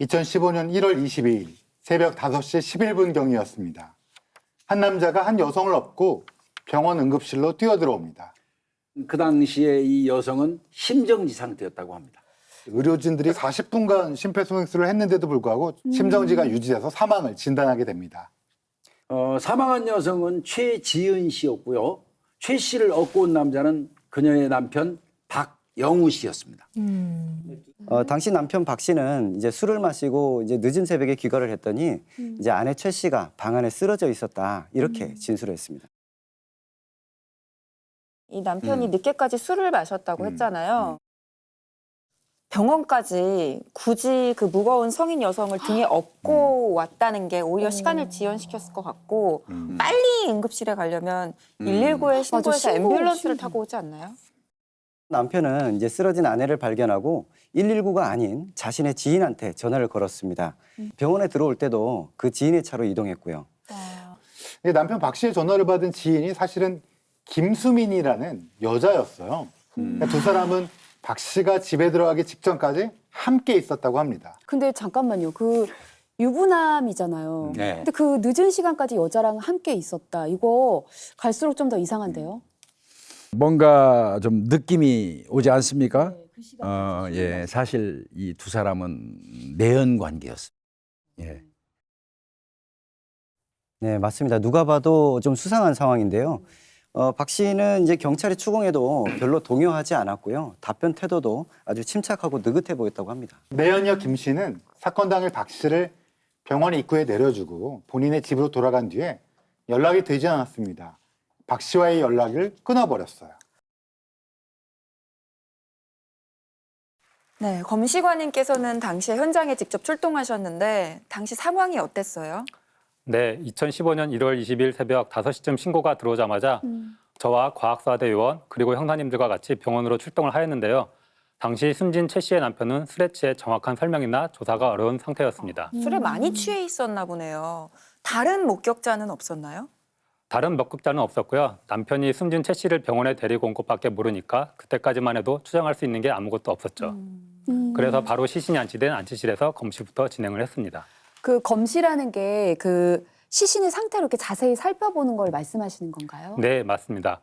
2015년 1월 22일 새벽 5시 11분경이었습니다. 한 남자가 한 여성을 업고 병원 응급실로 뛰어들어옵니다. 그 당시에 이 여성은 심정지 상태였다고 합니다. 의료진들이 40분간 심폐소생술을 했는데도 불구하고 심정지가 유지돼서 사망을 진단하게 됩니다. 사망한 여성은 최지은 씨였고요. 최 씨를 업고 온 남자는 그녀의 남편 박영우 씨였습니다. 당시 남편 박 씨는 이제 술을 마시고 이제 늦은 새벽에 귀가를 했더니 이제 아내 최 씨가 방 안에 쓰러져 있었다 이렇게 진술을 했습니다. 이 남편이 늦게까지 술을 마셨다고 했잖아요. 병원까지 굳이 그 무거운 성인 여성을 등에 업고 왔다는 게 오히려 시간을 지연시켰을 것 같고 빨리 응급실에 가려면 119에 신고해서 앰뷸런스를 타고 오지 않나요? 남편은 이제 쓰러진 아내를 발견하고 119가 아닌 자신의 지인한테 전화를 걸었습니다. 병원에 들어올 때도 그 지인의 차로 이동했고요. 남편 박 씨의 전화를 받은 지인이 사실은 김수민이라는 여자였어요. 그러니까 두 사람은 박 씨가 집에 들어가기 직전까지 함께 있었다고 합니다. 근데 잠깐만요. 그 유부남이잖아요. 네. 근데 그 늦은 시간까지 여자랑 함께 있었다. 이거 갈수록 좀 더 이상한데요? 뭔가 좀 느낌이 오지 않습니까? 그 예, 사실 이 두 사람은 내연 관계였어요. 예. 네, 맞습니다. 누가 봐도 좀 수상한 상황인데요. 박 씨는 이제 경찰이 추궁해도 별로 동요하지 않았고요. 답변 태도도 아주 침착하고 느긋해 보였다고 합니다. 내연녀 김 씨는 사건 당일 박 씨를 병원 입구에 내려주고 본인의 집으로 돌아간 뒤에 연락이 되지 않았습니다. 박 씨와의 연락을 끊어버렸어요. 네, 검시관님께서는 당시에 현장에 직접 출동하셨는데 당시 상황이 어땠어요? 네, 2015년 1월 20일 새벽 5시쯤 신고가 들어오자마자 저와 과학사대 요원 그리고 형사님들과 같이 병원으로 출동을 하였는데요. 당시 숨진 최 씨의 남편은 술에 취해 정확한 설명이나 조사가 어려운 상태였습니다. 술에 많이 취해 있었나 보네요. 다른 목격자는 없었나요? 다른 목격자는 없었고요. 남편이 숨진 최 씨를 병원에 데리고 온 것밖에 모르니까 그때까지만 해도 추정할 수 있는 게 아무것도 없었죠. 그래서 바로 시신이 안치된 안치실에서 검시부터 진행을 했습니다. 그 검시라는 게 그 시신의 상태를 이렇게 자세히 살펴보는 걸 말씀하시는 건가요? 네, 맞습니다.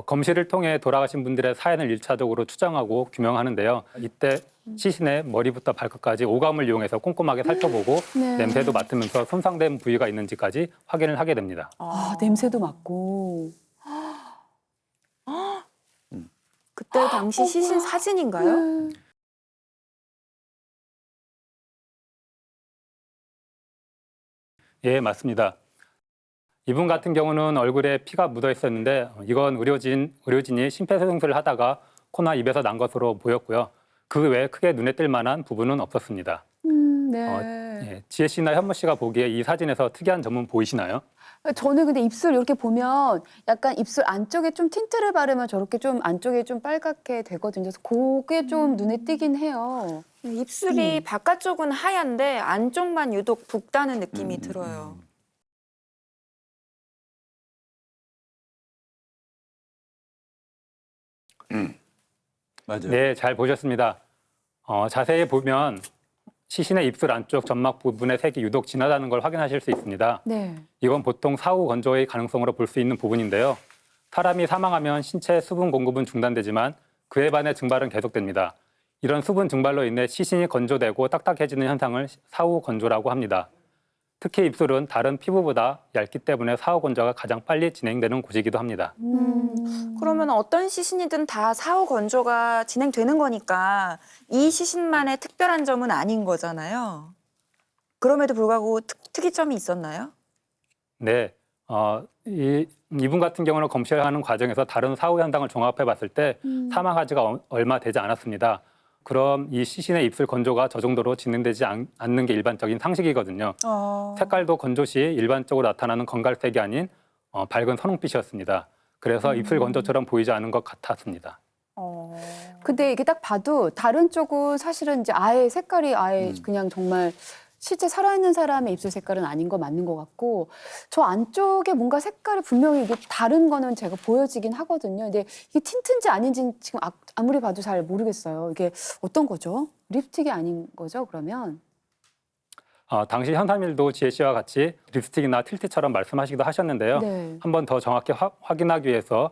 검시를 통해 돌아가신 분들의 사연을 1차적으로 추정하고 규명하는데요. 이때 시신의 머리부터 발끝까지 오감을 이용해서 꼼꼼하게 살펴보고 네. 냄새도 맡으면서 손상된 부위가 있는지까지 확인을 하게 됩니다. 아, 냄새도 맡고. 그때 당시 시신 사진인가요? 예, 맞습니다. 이분 같은 경우는 얼굴에 피가 묻어 있었는데 이건 의료진이 심폐소생술을 하다가 코나 입에서 난 것으로 보였고요. 그 외에 크게 눈에 띌 만한 부분은 없었습니다. 네. 예, 지혜 씨나 현무 씨가 보기에 이 사진에서 특이한 점은 보이시나요? 저는 근데 입술 이렇게 보면 약간 입술 안쪽에 좀 틴트를 바르면 저렇게 좀 안쪽에 좀 빨갛게 되거든요. 그래서 그게 좀 눈에 띄긴 해요. 입술이 바깥쪽은 하얀데 안쪽만 유독 붉다는 느낌이 들어요. 맞아요. 네, 잘 보셨습니다. 자세히 보면 시신의 입술 안쪽 점막 부분의 색이 유독 진하다는 걸 확인하실 수 있습니다. 네. 이건 보통 사후 건조의 가능성으로 볼 수 있는 부분인데요. 사람이 사망하면 신체 수분 공급은 중단되지만 그에 반해 증발은 계속됩니다. 이런 수분 증발로 인해 시신이 건조되고 딱딱해지는 현상을 사후 건조라고 합니다. 특히 입술은 다른 피부보다 얇기 때문에 사후 건조가 가장 빨리 진행되는 곳이기도 합니다. 그러면 어떤 시신이든 다 사후 건조가 진행되는 거니까 이 시신만의 특별한 점은 아닌 거잖아요. 그럼에도 불구하고 특이점이 있었나요? 네, 이분 같은 경우는 검시를 하는 과정에서 다른 사후 현상을 종합해 봤을 때 사망하지가 얼마 되지 않았습니다. 그럼 이 시신의 입술 건조가 저 정도로 진행되지 않는 게 일반적인 상식이거든요. 색깔도 건조 시 일반적으로 나타나는 건갈색이 아닌 밝은 선홍빛이었습니다. 그래서 입술 건조처럼 보이지 않은 것 같았습니다. 근데 이게 딱 봐도 다른 쪽은 사실은 이제 아예 색깔이 아예 그냥 정말 실제 살아있는 사람의 입술 색깔은 아닌 거 맞는 것 같고 저 안쪽에 뭔가 색깔이 분명히 이게 다른 거는 제가 보여지긴 하거든요. 근데 이게 틴트인지 아닌지는 지금 아무리 봐도 잘 모르겠어요. 이게 어떤 거죠? 립스틱이 아닌 거죠, 그러면? 당시 현삼일도 지혜 씨와 같이 립스틱이나 틸트처럼 말씀하시기도 하셨는데요. 네. 한 번 더 정확히 확인하기 위해서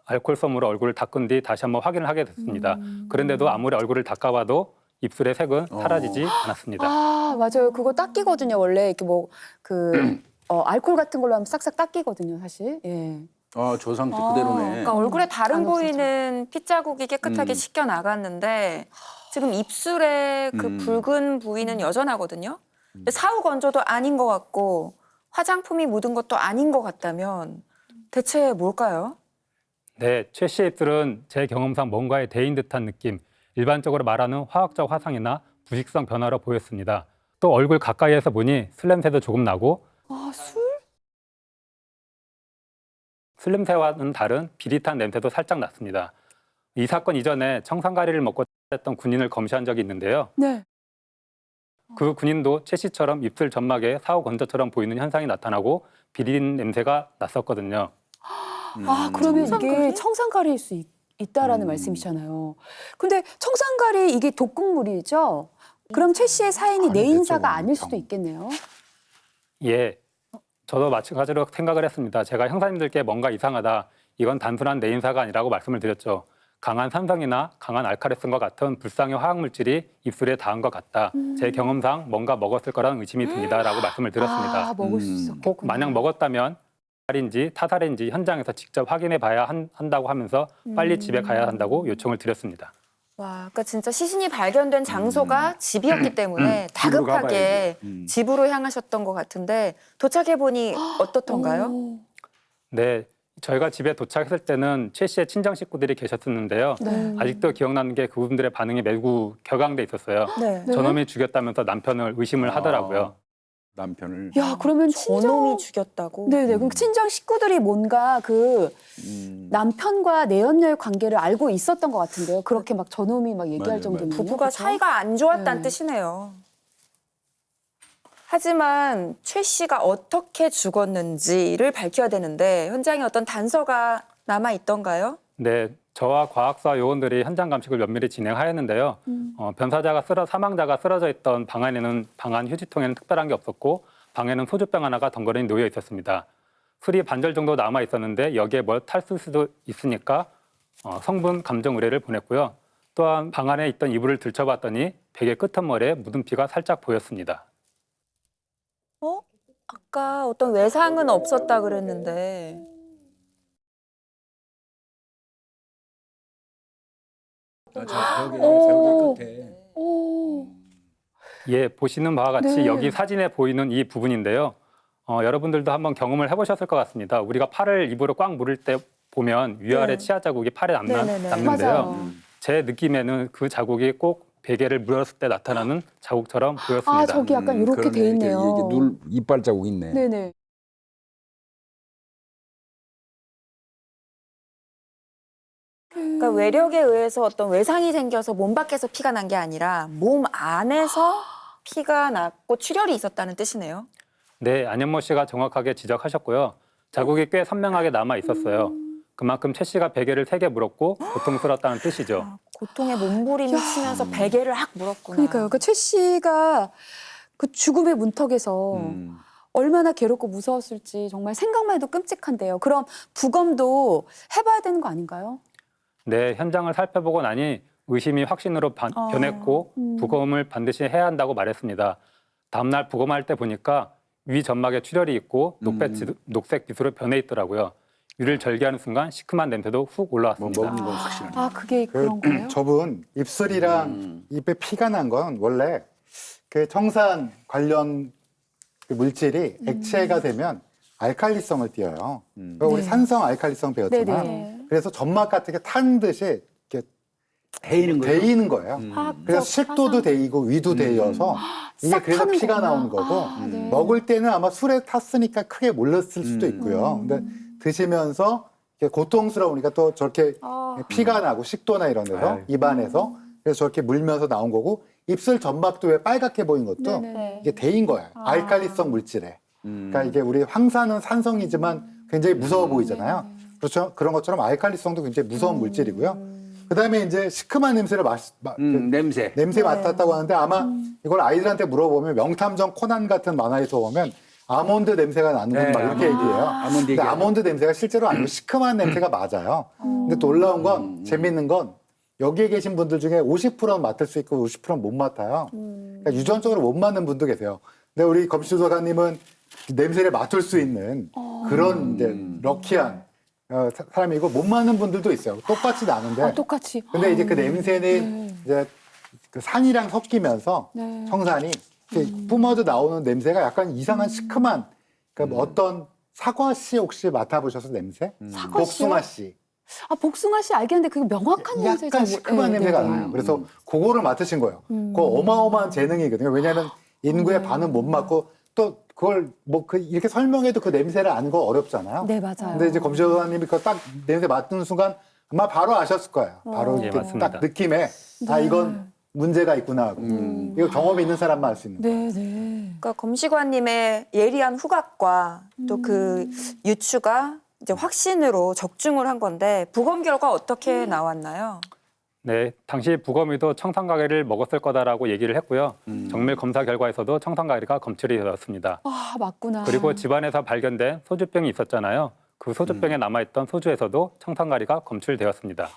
알코올 솜으로 얼굴을 닦은 뒤 다시 한번 확인을 하게 됐습니다. 그런데도 아무리 얼굴을 닦아봐도 입술의 색은 사라지지 않았습니다. 아, 맞아요. 그거 닦이거든요. 원래 이렇게 뭐 그 알코올 같은 걸로 하면 싹싹 닦이거든요, 사실. 예. 아, 저 상태 그대로네. 그러니까 얼굴에 다른 안 없어져. 보이는 핏자국이 깨끗하게 씻겨 나갔는데 지금 입술의 그 붉은 부위는 여전하거든요. 근데 사후 건조도 아닌 것 같고 화장품이 묻은 것도 아닌 것 같다면 대체 뭘까요? 네, 최 씨의 입술은 제 경험상 뭔가에 데인 듯한 느낌, 일반적으로 말하는 화학적 화상이나 부식성 변화로 보였습니다. 또 얼굴 가까이에서 보니 술 냄새도 조금 나고 아, 술? 술 냄새와는 다른 비릿한 냄새도 살짝 났습니다. 이 사건 이전에 청산가리를 먹고 했던 군인을 검시한 적이 있는데요. 네. 그 군인도 최 씨처럼 입술 점막에 사후 건조처럼 보이는 현상이 나타나고 비린 냄새가 났었거든요. 아, 그러면 청산가리? 이게 청산가리일 수 있다라는 말씀이잖아요. 근데 청산가리 이게 독극물이죠? 그럼 최 씨의 사인이 내인사가 아닐 수도 있겠네요. 예, 저도 마찬가지로 생각을 했습니다. 제가 형사님들께 뭔가 이상하다, 이건 단순한 내인사가 아니라고 말씀을 드렸죠. 강한 산성이나 강한 알칼리성과 같은 불상의 화학물질이 입술에 닿은 것 같다. 제 경험상 뭔가 먹었을 거라는 의심이 듭니다라고 말씀을 드렸습니다. 아, 먹을 수 있었겠구나. 꼭 만약 먹었다면 살인지 타살인지 현장에서 직접 확인해 봐야 한다고 하면서 빨리 집에 가야 한다고 요청을 드렸습니다. 와, 그러니까 진짜 시신이 발견된 장소가 집이었기 때문에 집으로 다급하게 가봐야지. 집으로 향하셨던 것 같은데 도착해 보니 어떻던가요? 오. 네, 저희가 집에 도착했을 때는 최 씨의 친정 식구들이 계셨었는데요. 네. 아직도 기억나는 게 그분들의 반응이 매우 격앙돼 있었어요. 네. 저놈이 죽였다면서 남편을 의심을 하더라고요. 남편을. 야, 그러면 친정 저놈이 죽였다고? 네네. 그럼 친정 식구들이 뭔가 그 남편과 내연녀의 관계를 알고 있었던 것 같은데요. 그렇게 막 저놈이 막 얘기할 맞아요, 정도면 부부가 사이가 안 좋았다는 네. 뜻이네요. 하지만 최 씨가 어떻게 죽었는지를 밝혀야 되는데 현장에 어떤 단서가 남아 있던가요? 네, 저와 과학사 요원들이 현장 감식을 면밀히 진행하였는데요. 사망자가 쓰러져 있던 방 안에는 방안 휴지통에는 특별한 게 없었고 방에는 소주병 하나가 덩그러니 놓여 있었습니다. 술이 반절 정도 남아 있었는데 여기에 뭘 탔을 수도 있으니까 성분 감정 의뢰를 보냈고요. 또한 방 안에 있던 이불을 들춰봤더니 베개 끄트머리에 묻은 피가 살짝 보였습니다. 아까 어떤 외상은 없었다 그랬는데 오. 끝에. 오. 예, 보시는 바와 같이 네. 여기 사진에 보이는 이 부분인데요. 여러분들도 한번 경험을 해보셨을 것 같습니다. 우리가 팔을 입으로 꽉 물을 때 보면 위아래 네. 치아 자국이 팔에 네네네. 남는데요. 맞아요. 제 느낌에는 그 자국이 꼭 베개를 물었을 때 나타나는 자국처럼 보였습니다. 아, 저기 약간 이렇게 그러네. 돼 있네요. 이게 눈 이빨 자국 있네. 네네. 그러니까 외력에 의해서 어떤 외상이 생겨서 몸 밖에서 피가 난 게 아니라 몸 안에서 피가 났고 출혈이 있었다는 뜻이네요. 네, 안현모 씨가 정확하게 지적하셨고요. 자국이 꽤 선명하게 남아 있었어요. 그만큼 최 씨가 베개를 3개 물었고 고통스럽다는 뜻이죠. 고통에 몸부림을 치면서 베개를 확 물었구나. 그러니까요. 그 최 씨가 그 죽음의 문턱에서 얼마나 괴롭고 무서웠을지 정말 생각만 해도 끔찍한데요. 그럼 부검도 해봐야 되는 거 아닌가요? 네, 현장을 살펴보고 나니 의심이 확신으로 변했고 부검을 반드시 해야 한다고 말했습니다. 다음 날 부검할 때 보니까 위 점막에 출혈이 있고 녹색 빛으로 변해 있더라고요. 위를 절개하는 순간 시큼한 냄새도 훅 뭐 올라왔습니다. 먹은 건 확실하네. 아, 그게 그런 거예요? 저분 입술이랑 입에 피가 난 건 원래 그 청산 관련 그 물질이 액체가 되면 알칼리성을 띠어요. 그러니까 우리 산성 알칼리성 배웠잖아. 네네. 그래서 점막 같은 게 탄 듯이 이렇게 해이는 거예요. 데이는 거예요. 그래서 식도도 데이고 위도 데여서 이게 싹 그래서 타는 피가 거구나. 나오는 거고 아, 네. 먹을 때는 아마 술에 탔으니까 크게 몰랐을 수도 있고요. 근데 드시면서 이렇게 고통스러우니까 또 저렇게 피가 나고 식도나 이런 데서 아유. 입안에서 그래서 저렇게 물면서 나온 거고 입술 점막도 왜 빨갛게 보인 것도 네네. 이게 데인 거예요. 알칼리성 물질에. 그러니까 이게 우리 황산은 산성이지만 굉장히 무서워 보이잖아요. 그렇죠? 그런 것처럼 알칼리성도 굉장히 무서운 물질이고요. 그다음에 이제 시큼한 냄새를 냄새. 냄새 맡았다고 하는데 아마 이걸 아이들한테 물어보면 명탐정 코난 같은 만화에서 보면 아몬드 냄새가 나는 건 막 이렇게 얘기해요. 아몬드 근데 얘기하죠. 아몬드 냄새가 실제로 아니고 시큼한 냄새가 맞아요. 근데 놀라운 건 재밌는 건 여기에 계신 분들 중에 50%는 맡을 수 있고 50%는 못 맡아요. 그러니까 유전적으로 못 맡는 분도 계세요. 근데 우리 검시조사관님은 냄새를 맡을 수 있는 그런 이제 럭키한 사람이고 못 맡는 분들도 있어요. 똑같이 나는데. 아, 똑같이. 근데 이제 그 냄새는 이제 그 산이랑 섞이면서 네. 청산이 이렇게 뿜어져 나오는 냄새가 약간 이상한 시큼한 그러니까 뭐 어떤 사과 씨 혹시 맡아보셔서 냄새? 사과 씨요? 복숭아 씨. 아, 복숭아 씨 알겠는데 그게 명확한 냄새 약간 시큼한 냄새가 나요. 그래서 그거를 맡으신 거예요. 그거 어마어마한 재능이거든요. 왜냐하면 인구의 반은 못 맡고 또 그걸 뭐 이렇게 설명해도 그 냄새를 아는 거 어렵잖아요. 네, 맞아요. 근데 이제 검시관님이 그거 딱 냄새 맡는 순간 아마 바로 아셨을 거예요. 바로 예, 이렇게 맞습니다. 딱 느낌에 아 이건 문제가 있구나 하고 이거 경험이 있는 사람만 알 수 있는 거예요. 네, 네. 그러니까 검시관님의 예리한 후각과 또 그 유추가 이제 확신으로 적중을 한 건데 부검 결과 어떻게 나왔나요? 네, 당시 부검의도 청산가리를 먹었을 거다라고 얘기를 했고요. 정밀 검사 결과에서도 청산가리가 검출이 되었습니다. 아, 맞구나. 그리고 집안에서 발견된 소주병이 있었잖아요. 그 소주병에 남아있던 소주에서도 청산가리가 검출되었습니다.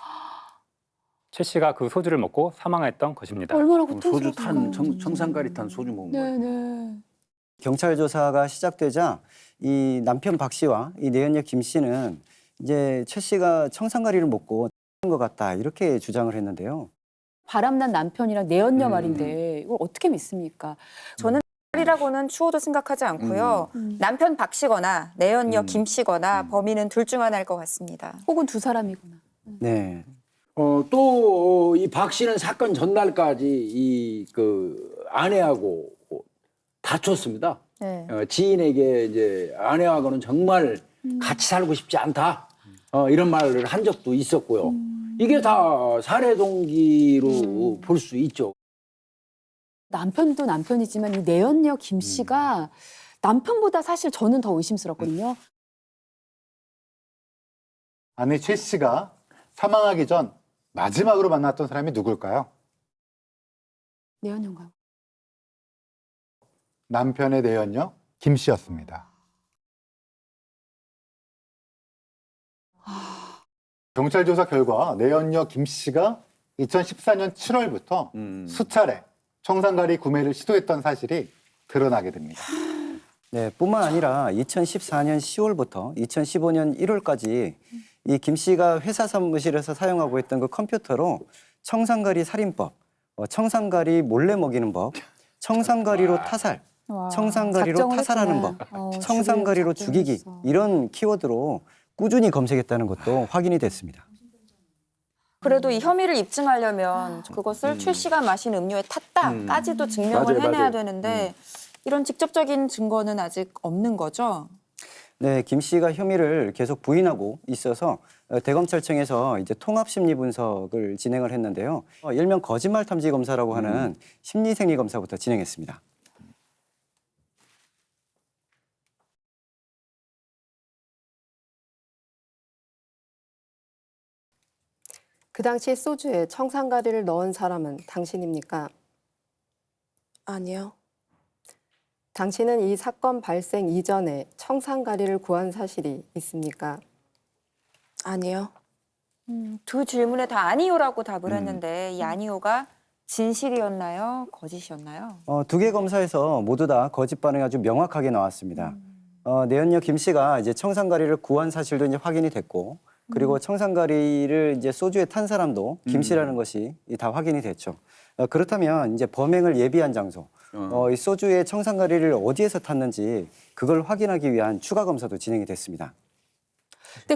최 씨가 그 소주를 먹고 사망했던 것입니다. 얼마나 소주 고통스러웠을까. 탄 청산가리 탄 소주 먹은 거예요. 네, 네. 경찰 조사가 시작되자 이 남편 박 씨와 이 내연녀 김 씨는 이제 최 씨가 청산가리를 먹고 것 같다 이렇게 주장을 했는데요. 바람난 남편이랑 내연녀 말인데 이걸 어떻게 믿습니까? 저는 이라고는 추호도 생각하지 않고요. 남편 박 씨거나 내연녀 김 씨거나 범인은 둘 중 하나일 것 같습니다. 혹은 두 사람이구나. 네. 또 이 박 씨는 사건 전날까지 이 그 아내하고 다퉜습니다. 네. 지인에게 이제 아내하고는 정말 같이 살고 싶지 않다. 이런 말을 한 적도 있었고요. 이게 다 살해 동기로 볼 수 있죠. 남편도 남편이지만 이 내연녀 김 씨가 남편보다 사실 저는 더 의심스럽거든요. 아내 최 씨가 사망하기 전 마지막으로 만났던 사람이 누굴까요? 내연녀인가요? 남편의 내연녀 김 씨였습니다. 경찰 조사 결과 내연녀 김 씨가 2014년 7월부터 수차례 청산가리 구매를 시도했던 사실이 드러나게 됩니다. 네, 뿐만 아니라 2014년 10월부터 2015년 1월까지 이 김 씨가 회사 사무실에서 사용하고 있던 그 컴퓨터로 청산가리 살인법, 청산가리 몰래 먹이는 법, 청산가리로 타살, 청산가리로 작정을 타살하는 했구나. 법, 청산가리로 죽이기 작정했어. 이런 키워드로 꾸준히 검색했다는 것도 확인이 됐습니다. 그래도 이 혐의를 입증하려면 그것을 최 씨가 마신 음료에 탔다까지도 증명을 맞아요, 해내야 맞아요. 되는데 이런 직접적인 증거는 아직 없는 거죠? 네, 김 씨가 혐의를 계속 부인하고 있어서 대검찰청에서 이제 통합 심리 분석을 진행을 했는데요. 일명 거짓말 탐지 검사라고 하는 심리 생리 검사부터 진행했습니다. 그 당시 소주에 청산가리를 넣은 사람은 당신입니까? 아니요. 당신은 이 사건 발생 이전에 청산가리를 구한 사실이 있습니까? 아니요. 두 질문에 다 아니요라고 답을 했는데 이 아니요가 진실이었나요? 거짓이었나요? 두 개 검사에서 모두 다 거짓 반응이 아주 명확하게 나왔습니다. 내연녀 김 씨가 이제 청산가리를 구한 사실도 이제 확인이 됐고, 그리고 청산가리를 이제 소주에 탄 사람도 김 씨라는 것이 다 확인이 됐죠. 그렇다면 이제 범행을 예비한 장소, 이 소주에 청산가리를 어디에서 탔는지 그걸 확인하기 위한 추가 검사도 진행이 됐습니다. 근데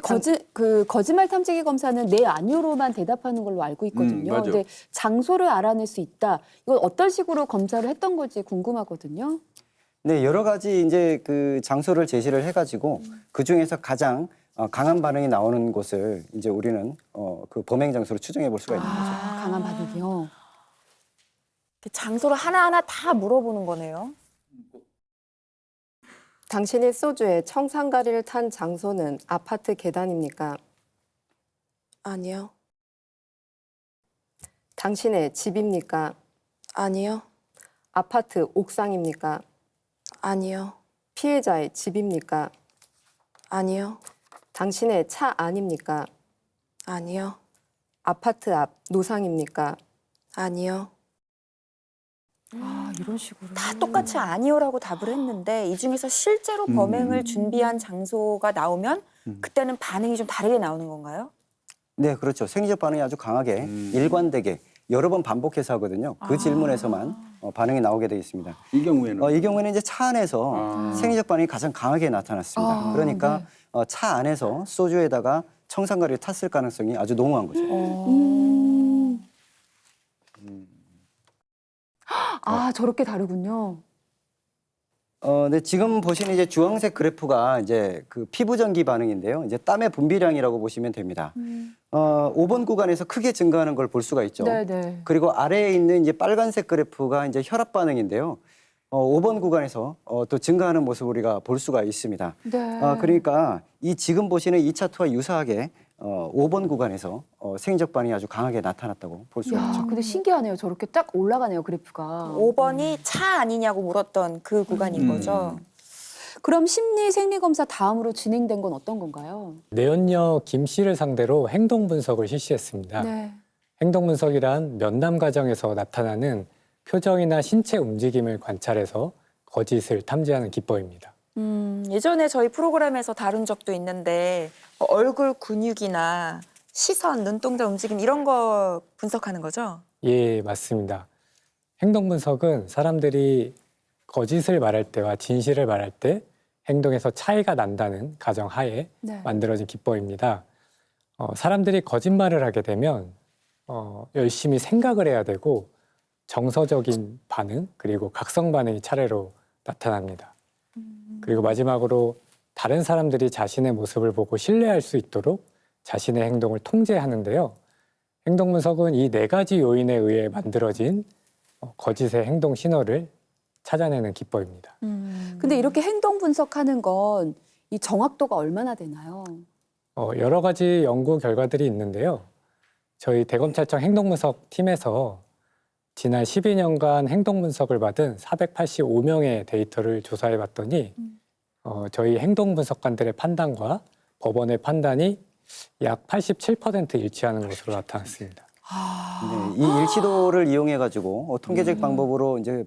거짓말 탐지기 검사는 네 아니요로만 대답하는 걸로 알고 있거든요. 맞아. 근데 장소를 알아낼 수 있다. 이건 어떤 식으로 검사를 했던 건지 궁금하거든요. 네, 여러 가지 이제 그 장소를 제시를 해가지고 그 중에서 가장 강한 반응이 나오는 곳을 이제 우리는 그 범행 장소로 추정해 볼 수가 있는 거죠. 강한 반응이요. 장소를 하나하나 다 물어보는 거네요. 당신이 소주에 청산가리를 탄 장소는 아파트 계단입니까? 아니요. 당신의 집입니까? 아니요. 아파트 옥상입니까? 아니요. 피해자의 집입니까? 아니요. 당신의 차 아닙니까? 아니요. 아파트 앞 노상입니까? 아니요. 아, 이런 식으로. 다 똑같이 아니요라고 답을 했는데 이 중에서 실제로 범행을 준비한 장소가 나오면 그때는 반응이 좀 다르게 나오는 건가요? 네, 그렇죠. 생리적 반응이 아주 강하게 일관되게 여러 번 반복해서 하거든요. 그 질문에서만 반응이 나오게 되어 있습니다. 이 경우에는 이 경우에는 이제 차 안에서 생리적 반응이 가장 강하게 나타났습니다. 그러니까 차 안에서 소주에다가 청산가리를 탔을 가능성이 아주 농후한 거죠. 아, 저렇게 다르군요. 네, 지금 보시는 이제 주황색 그래프가 이제 그 피부 전기 반응인데요. 이제 땀의 분비량이라고 보시면 됩니다. 5번 구간에서 크게 증가하는 걸 볼 수가 있죠. 네네. 그리고 아래에 있는 이제 빨간색 그래프가 이제 혈압 반응인데요. 5번 구간에서 또 증가하는 모습을 우리가 볼 수가 있습니다. 네. 그러니까 이 지금 보시는 2차 투와 유사하게 5번 구간에서 생리적 반응이 아주 강하게 나타났다고 볼 수가 야, 있죠. 근데 신기하네요. 저렇게 딱 올라가네요, 그래프가. 5번이 차 아니냐고 물었던 그 구간인 거죠. 그럼 심리 생리 검사 다음으로 진행된 건 어떤 건가요? 내연녀 김 씨를 상대로 행동 분석을 실시했습니다. 네. 행동 분석이란 면담 과정에서 나타나는 표정이나 신체 움직임을 관찰해서 거짓을 탐지하는 기법입니다. 예전에 저희 프로그램에서 다룬 적도 있는데 얼굴 근육이나 시선, 눈동자 움직임 이런 거 분석하는 거죠? 예, 맞습니다. 행동 분석은 사람들이 거짓을 말할 때와 진실을 말할 때 행동에서 차이가 난다는 가정하에 네. 만들어진 기법입니다. 사람들이 거짓말을 하게 되면 열심히 생각을 해야 되고 정서적인 반응 그리고 각성 반응이 차례로 나타납니다. 그리고 마지막으로 다른 사람들이 자신의 모습을 보고 신뢰할 수 있도록 자신의 행동을 통제하는데요. 행동 분석은 이 4가지 요인에 의해 만들어진 거짓의 행동 신호를 찾아내는 기법입니다. 근데 이렇게 행동 분석하는 건 이 정확도가 얼마나 되나요? 여러 가지 연구 결과들이 있는데요. 저희 대검찰청 행동분석 팀에서 지난 12년간 행동분석을 받은 485명의 데이터를 조사해 봤더니 저희 행동분석관들의 판단과 법원의 판단이 약 87% 일치하는 것으로 나타났습니다. 네, 이 일치도를 이용해 가지고 통계적 방법으로 이제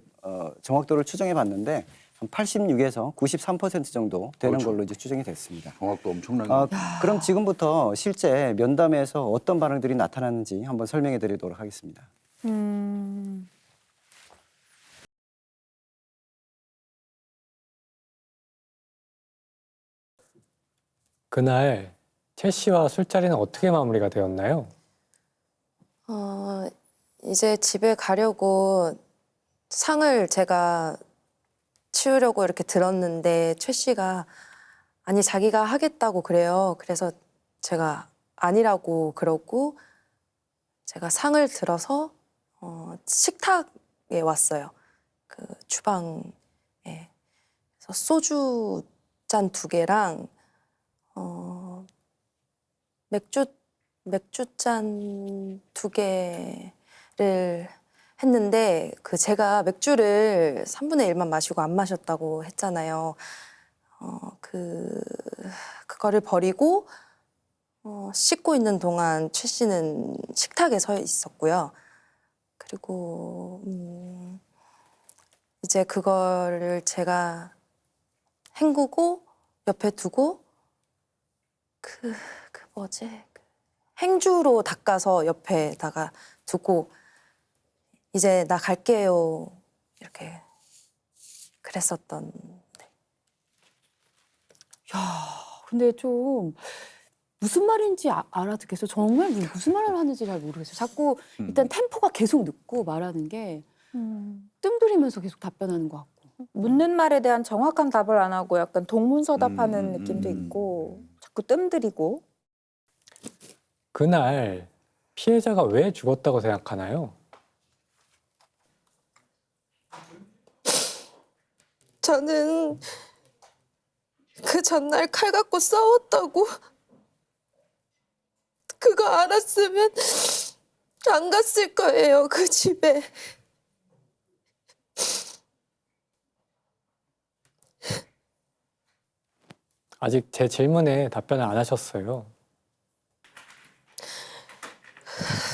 정확도를 추정해 봤는데 한 86에서 93% 정도 되는 그렇죠. 걸로 이제 추정이 됐습니다. 정확도 엄청나게. 그럼 지금부터 실제 면담에서 어떤 반응들이 나타나는지 한번 설명해 드리도록 하겠습니다. 그날 최 씨와 술자리는 어떻게 마무리가 되었나요? 이제 집에 가려고 상을 제가 치우려고 이렇게 들었는데 최 씨가 아니 자기가 하겠다고 그래요. 그래서 제가 아니라고 그러고 제가 상을 들어서 식탁에 왔어요. 그 주방에. 그래서 소주 잔 2개랑 맥주잔 2개를 했는데 그 제가 맥주를 3분의 1만 마시고 안 마셨다고 했잖아요. 그거를 버리고 씻고 있는 동안 최 씨는 식탁에 서 있었고요. 그리고 이제 그거를 제가 헹구고 옆에 두고 행주로 닦아서 옆에다가 두고 이제 나 갈게요 이렇게 그랬었던. 근데 좀 무슨 말인지 알아듣겠어요. 정말 무슨 말을 하는지 잘 모르겠어요. 자꾸 일단 템포가 계속 늦고 말하는 게 뜸들이면서 계속 답변하는 것 같고. 묻는 말에 대한 정확한 답을 안 하고 약간 동문서답하는 느낌도 있고 자꾸 뜸들이고. 그날 피해자가 왜 죽었다고 생각하나요? 저는 그 전날 칼 갖고 싸웠다고 그거 알았으면 안 갔을 거예요, 그 집에. 아직 제 질문에 답변을 안 하셨어요.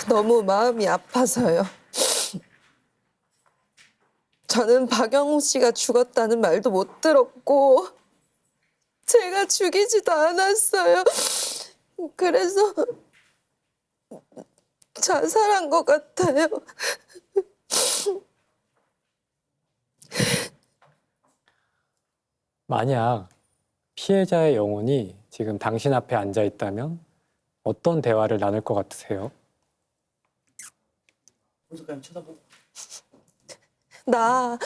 너무 마음이 아파서요. 저는 박영우 씨가 죽었다는 말도 못 들었고 제가 죽이지도 않았어요. 그래서 자살한 것 같아요. 만약 피해자의 영혼이 지금 당신 앞에 앉아 있다면 어떤 대화를 나눌 것 같으세요? 나,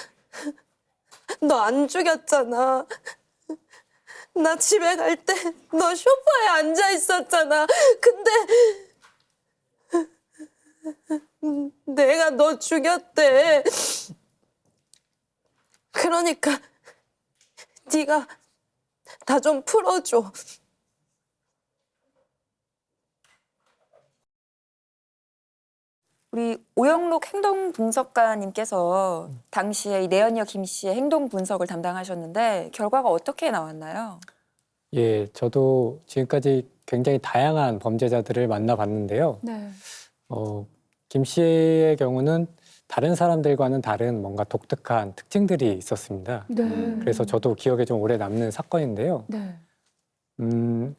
너 안 죽였잖아. 나 집에 갈 때 너 소파에 앉아 있었잖아. 근데 내가 너 죽였대. 그러니까 네가 다 좀 풀어줘. 우리 오영록 행동분석가님께서 당시에 이 내연녀 김 씨의 행동 분석을 담당하셨는데 결과가 어떻게 나왔나요? 예, 저도 지금까지 굉장히 다양한 범죄자들을 만나봤는데요. 네. 김 씨의 경우는 다른 사람들과는 다른 뭔가 독특한 특징들이 있었습니다. 네. 그래서 저도 기억에 좀 오래 남는 사건인데요. 네.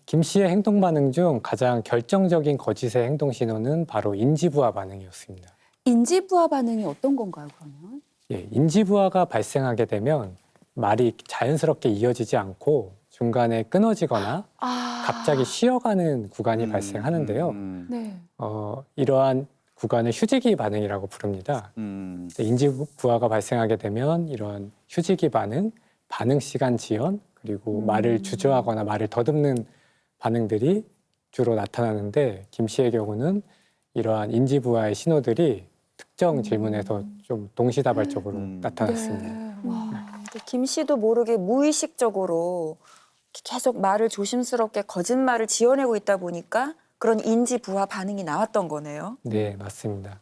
김 씨의 행동 반응 중 가장 결정적인 거짓의 행동 신호는 바로 인지부화 반응이었습니다. 인지부화 반응이 어떤 건가요, 그러면? 예, 인지부화가 발생하게 되면 말이 자연스럽게 이어지지 않고 중간에 끊어지거나 갑자기 쉬어가는 구간이 발생하는데요. 네. 이러한 구간을 휴지기 반응이라고 부릅니다. 인지부화가 발생하게 되면 이런 휴지기 반응, 반응 시간 지연, 그리고 말을 주저하거나 말을 더듬는 반응들이 주로 나타나는데 김 씨의 경우는 이러한 인지부화의 신호들이 특정 질문에서 좀 동시다발적으로 나타났습니다. 네. 와. 김 씨도 모르게 무의식적으로 계속 말을 조심스럽게 거짓말을 지어내고 있다 보니까 그런 인지부화 반응이 나왔던 거네요. 네, 맞습니다.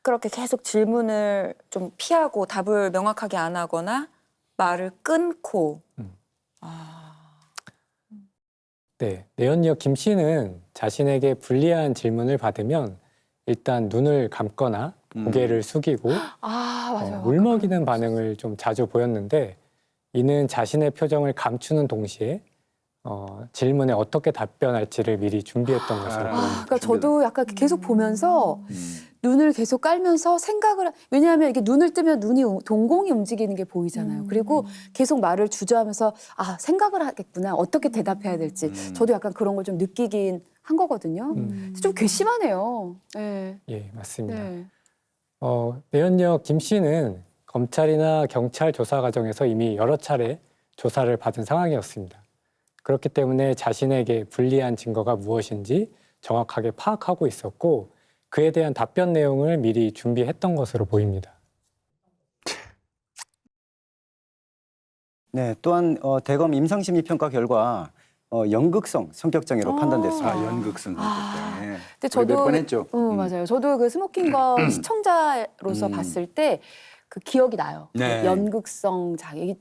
그렇게 계속 질문을 좀 피하고 답을 명확하게 안 하거나 말을 끊고. 네, 내연녀 김 씨는 자신에게 불리한 질문을 받으면 일단 눈을 감거나 고개를 숙이고 맞아요. 울먹이는 반응을 좀 자주 보였는데 이는 자신의 표정을 감추는 동시에 질문에 어떻게 답변할지를 미리 준비했던 것으로 보입니다. 그러니까 저도 약간 계속 보면서 눈을 계속 깔면서 생각을 왜냐하면 이게 눈을 뜨면 눈이 동공이 움직이는 게 보이잖아요. 그리고 계속 말을 주저하면서 생각을 하겠구나. 어떻게 대답해야 될지. 저도 약간 그런 걸 좀 느끼긴 한 거거든요. 좀 괘씸하네요. 네. 예, 맞습니다. 네. 내연녀 김 씨는 검찰이나 경찰 조사 과정에서 이미 여러 차례 조사를 받은 상황이었습니다. 그렇기 때문에 자신에게 불리한 증거가 무엇인지 정확하게 파악하고 있었고 그에 대한 답변 내용을 미리 준비했던 것으로 보입니다. 네, 또한 대검 임상심리평가 결과 연극성 성격장애로 판단됐습니다. 연극성 때문에. 근데 저도 몇번 했죠. 맞아요. 저도 그 스모킹건 시청자로서 봤을 때 그 기억이 나요. 네. 연극성 장애.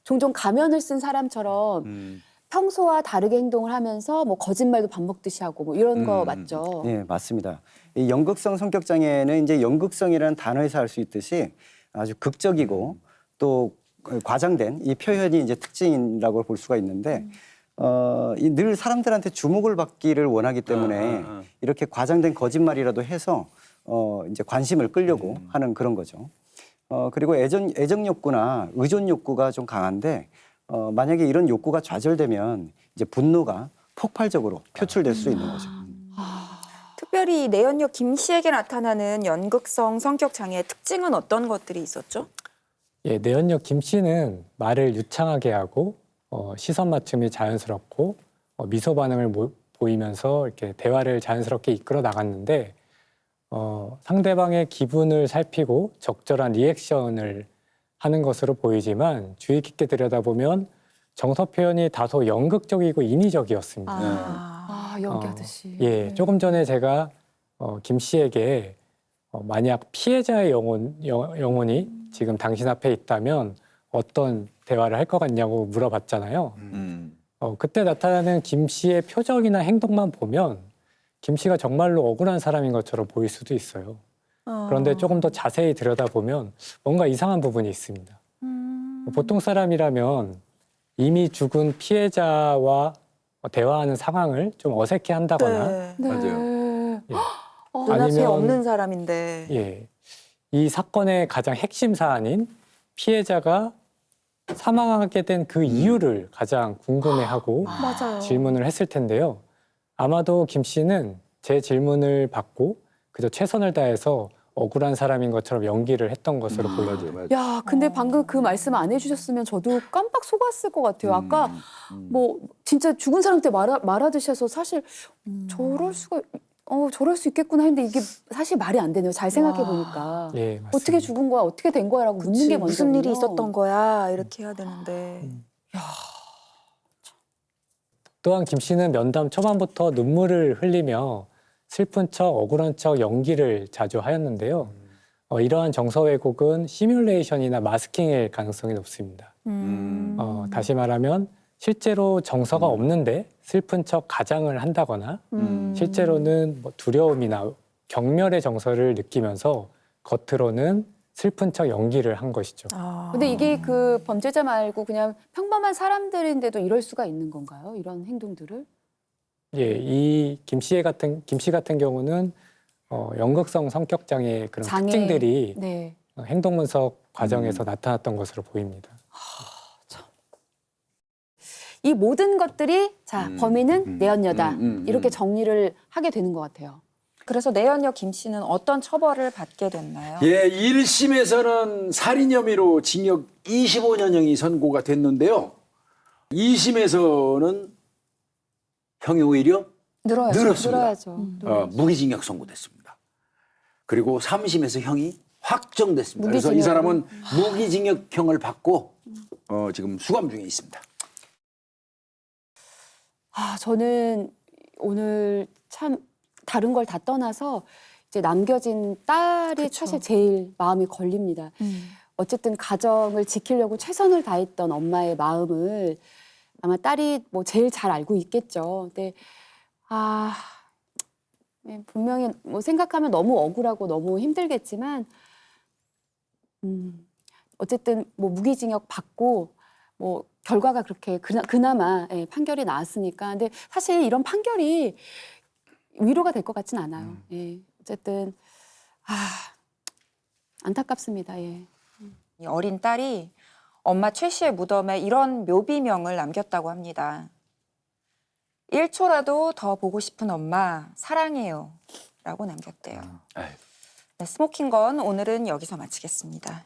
종종 가면을 쓴 사람처럼 평소와 다르게 행동을 하면서 뭐 거짓말도 밥 먹듯이 하고 뭐 이런 거 맞죠? 네, 맞습니다. 이 연극성 성격장애는 이제 연극성이라는 단어에서 알 수 있듯이 아주 극적이고 또 과장된 이 표현이 이제 특징이라고 볼 수가 있는데 늘 사람들한테 주목을 받기를 원하기 때문에 이렇게 과장된 거짓말이라도 해서 이제 관심을 끌려고 하는 그런 거죠. 그리고 애정 욕구나 의존 욕구가 좀 강한데 만약에 이런 욕구가 좌절되면 이제 분노가 폭발적으로 표출될 수 있는 거죠. 특별히 내연녀 김 씨에게 나타나는 연극성 성격 장애의 특징은 어떤 것들이 있었죠? 예, 내연녀 김 씨는 말을 유창하게 하고 시선 맞춤이 자연스럽고 미소 반응을 보이면서 이렇게 대화를 자연스럽게 이끌어 나갔는데 상대방의 기분을 살피고 적절한 리액션을 하는 것으로 보이지만 주의 깊게 들여다보면 정서 표현이 다소 연극적이고 인위적이었습니다. 연기하듯이. 예, 조금 전에 제가 김 씨에게 만약 피해자의 영혼이 지금 당신 앞에 있다면 어떤 대화를 할 것 같냐고 물어봤잖아요. 그때 나타나는 김 씨의 표정이나 행동만 보면 김 씨가 정말로 억울한 사람인 것처럼 보일 수도 있어요. 그런데 조금 더 자세히 들여다보면 뭔가 이상한 부분이 있습니다. 보통 사람이라면 이미 죽은 피해자와 대화하는 상황을 좀 어색해 한다거나 네. 맞아요. 예. 눈앞에 아니면- 없는 사람인데. 예, 이 사건의 가장 핵심 사안인 피해자가 사망하게 된 그 이유를 가장 궁금해하고 맞아요. 질문을 했을 텐데요. 아마도 김 씨는 제 질문을 받고 그저 최선을 다해서 억울한 사람인 것처럼 연기를 했던 것으로 보입니다. 맞아요, 맞아요. 야, 근데 방금 그 말씀 안 해주셨으면 저도 깜빡 속았을 것 같아요. 아까 뭐 진짜 죽은 사람 때 말하듯이서 사실 저럴 수가 저럴 수 있겠구나 했는데 이게 사실 말이 안 되네요. 잘 생각해 보니까 예, 맞습니다. 어떻게 죽은 거야, 어떻게 된 거야라고 묻는 게 먼저군요. 무슨 일이 있었던 거야 이렇게 해야 되는데. 또한 김 씨는 면담 초반부터 눈물을 흘리며 슬픈 척, 억울한 척 연기를 자주 하였는데요. 이러한 정서 왜곡은 시뮬레이션이나 마스킹일 가능성이 높습니다. 다시 말하면 실제로 정서가 없는데 슬픈 척 가장을 한다거나 실제로는 뭐 두려움이나 경멸의 정서를 느끼면서 겉으로는 슬픈 척 연기를 한 것이죠. 근데 이게 그 범죄자 말고 그냥 평범한 사람들인데도 이럴 수가 있는 건가요? 이런 행동들을? 예, 이 김 씨 같은 경우는 연극성 성격 장애의 그런 장애. 특징들이 네. 행동 분석 과정에서 나타났던 것으로 보입니다. 이 모든 것들이 자 범인은 내연녀다 이렇게 음. 정리를 하게 되는 것 같아요. 그래서 내연녀 김 씨는 어떤 처벌을 받게 됐나요? 예, 1심에서는 살인 혐의로 징역 25년형이 선고가 됐는데요. 2심에서는 형이 오히려 늘었습니다. 늘어야죠. 무기징역 선고됐습니다. 그리고 3심에서 형이 확정됐습니다. 그래서 이 무기징역으로. 사람은 무기징역형을 받고 지금 수감 중에 있습니다. 저는 오늘 참 다른 걸 다 떠나서 이제 남겨진 딸이 그쵸. 사실 제일 마음이 걸립니다. 어쨌든 가정을 지키려고 최선을 다했던 엄마의 마음을 아마 딸이 뭐 제일 잘 알고 있겠죠. 근데 분명히 뭐 생각하면 너무 억울하고 너무 힘들겠지만 어쨌든 뭐 무기징역 받고 뭐 결과가 그렇게 그나마 판결이 나왔으니까. 근데 사실 이런 판결이 위로가 될 것 같진 않아요. 예. 어쨌든 안타깝습니다. 예. 이 어린 딸이 엄마 최 씨의 무덤에 이런 묘비명을 남겼다고 합니다. 1초라도 더 보고 싶은 엄마 사랑해요 라고 남겼대요. 아유. 네, 스모킹건 오늘은 여기서 마치겠습니다.